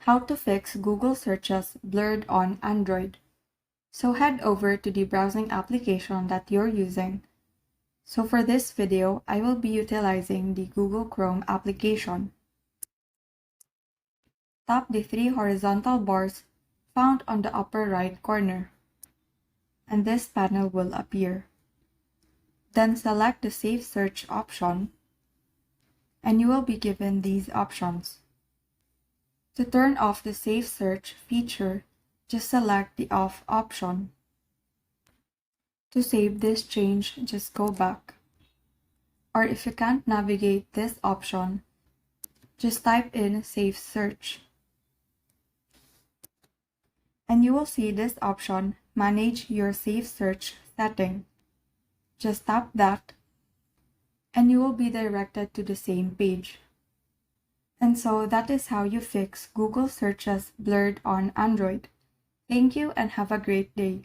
How to fix Google searches blurred on Android. So head over to the browsing application that you're using. So for this video, I will be utilizing the Google Chrome application. Tap the three horizontal bars found on the upper right corner, and this panel will appear. Then select the Save Search option, and you will be given these options. To turn off the Save Search feature, just select the Off option. To save this change, just go back. Or if you can't navigate this option, just type in Save Search. And you will see this option, Manage Your Save Search setting. Just tap that, and you will be directed to the same page. And so that is how you fix Google searches blurred on Android. Thank you and have a great day.